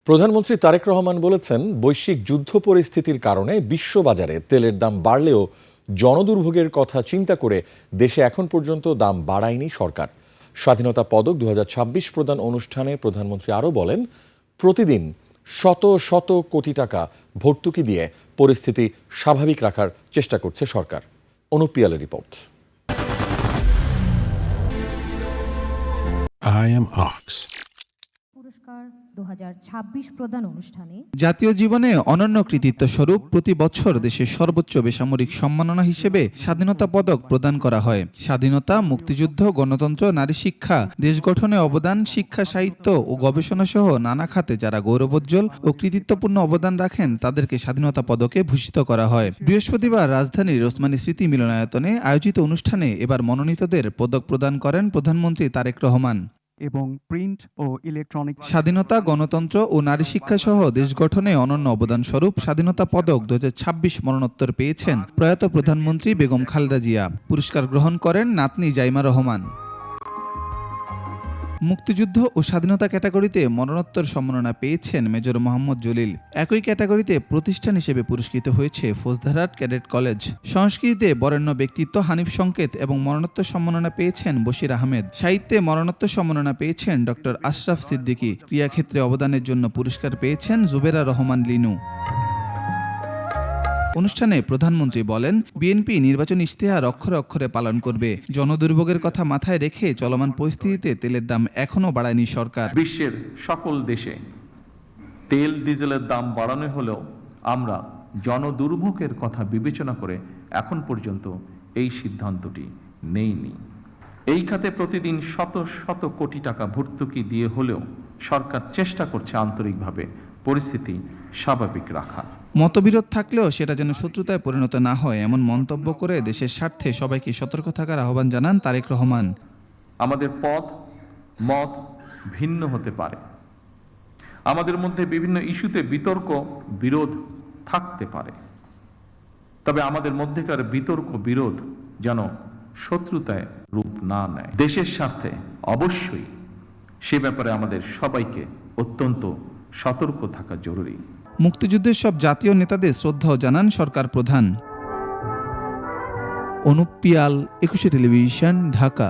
প্রধানমন্ত্রী তারেক রহমান বলেছেন, বৈশ্বিক যুদ্ধ পরিস্থিতির কারণে বিশ্ববাজারে তেলের দাম বাড়লেও জনদুর্ভোগের কথা চিন্তা করে দেশে এখন পর্যন্ত দাম বাড়ায়নি সরকার। স্বাধীনতা পদক 2026 প্রদান অনুষ্ঠানে প্রধানমন্ত্রী আরও বলেন, প্রতিদিন শত শত কোটি টাকা ভর্তুকি দিয়ে পরিস্থিতি স্বাভাবিক রাখার চেষ্টা করছে সরকার। অনুপ পিয়ালের রিপোর্ট। I am Ox. পুরস্কার 2026 প্রদান অনুষ্ঠানে জাতীয় জীবনে অনন্য কৃতিত্ব স্বরূপ প্রতি বছর দেশের সর্বোচ্চ বেসামরিক সম্মাননা হিসেবে স্বাধীনতা পদক প্রদান করা হয়। স্বাধীনতা, মুক্তিযুদ্ধ, গণতন্ত্র, নারী শিক্ষা, দেশ গঠনে অবদান, শিক্ষা, সাহিত্য ও গবেষণা সহ নানা খাতে যারা গৌরবোজ্জ্বল ও কৃতিত্বপূর্ণ অবদান রাখেন তাদেরকে স্বাধীনতা পদকে ভূষিত করা হয়। বৃহস্পতিবার রাজধানীর ওসমানী স্মৃতি মিলনায়তনে আয়োজিত অনুষ্ঠানে এবার মনোনীতদের পদক প্রদান করেন প্রধানমন্ত্রী তারেক রহমান। এবং প্রিন্ট ও ইলেকট্রনিক স্বাধীনতা, গণতন্ত্র ও নারী শিক্ষা সহ দেশ গঠনে অনন্য অবদান স্বরূপ স্বাধীনতা পদক 2026 মরণোত্তর পেয়েছেন প্রয়াত প্রধানমন্ত্রী বেগম খালেদা জিয়া। পুরস্কার গ্রহণ করেন নাতনি জাইমা রহমান। মুক্তিযুদ্ধ ও স্বাধীনতা ক্যাটাগরিতে মরণোত্তর সম্মাননা পেয়েছেন মেজর মোহাম্মদ জলিল। একই ক্যাটাগরিতে প্রতিষ্ঠান হিসেবে পুরস্কৃত হয়েছে ফৌজদারহাট ক্যাডেট কলেজ। সংস্কৃতিতে বরেণ্য ব্যক্তিত্ব হানিফ সংকেত এবং মরণোত্তর সম্মাননা পেয়েছেন বশির আহমেদ। সাহিত্যে মরণোত্তর সম্মাননা পেয়েছেন ডক্টর আশরাফ সিদ্দিকী। ক্রীড়াক্ষেত্রে অবদানের জন্য পুরস্কার পেয়েছেন জুবেরা রহমান লিনু। অনুষ্ঠানে প্রধানমন্ত্রী বলেন, বিএনপি নির্বাচনী ইশতেহার অক্ষরে অক্ষরে পালন করবে। জনদুর্ভোগের কথা মাথায় রেখে চলমান পরিস্থিতিতে তেলের দাম এখনও বাড়ায়নি সরকার। বিশ্বের সকল দেশে তেল ডিজেলের দাম বাড়ানো হলেও আমরা জনদুর্ভোগের কথা বিবেচনা করে এখন পর্যন্ত এই সিদ্ধান্তটি নেইনি। এই খাতে প্রতিদিন শত শত কোটি টাকা ভর্তুকি দিয়ে হলেও সরকার চেষ্টা করছে আন্তরিকভাবে পরিস্থিতি স্বাভাবিক রাখার। মতবিরোধ থাকলেও সেটা যেন শত্রুতায় পরিণত না হয় এমন মন্তব্য করে দেশের স্বার্থে সবাইকে সতর্ক থাকার আহ্বান জানান তারেক রহমান। আমাদের মত ভিন্ন হতে পারে, আমাদের মধ্যে বিভিন্ন ইস্যুতে বিতর্ক বিরোধ থাকতে পারে, তবে আমাদের মধ্যেকার বিতর্ক বিরোধ যেন শত্রুতায় রূপ না নেয়। দেশের স্বার্থে অবশ্যই সে ব্যাপারে আমাদের সবাইকে অত্যন্ত সতর্ক থাকা জরুরি। মুক্তিযুদ্ধের সব জাতীয় নেতাদের শ্রদ্ধাও জানান সরকার প্রধান। অনুপ পিয়াল, 21 টেলিভিশন, ঢাকা।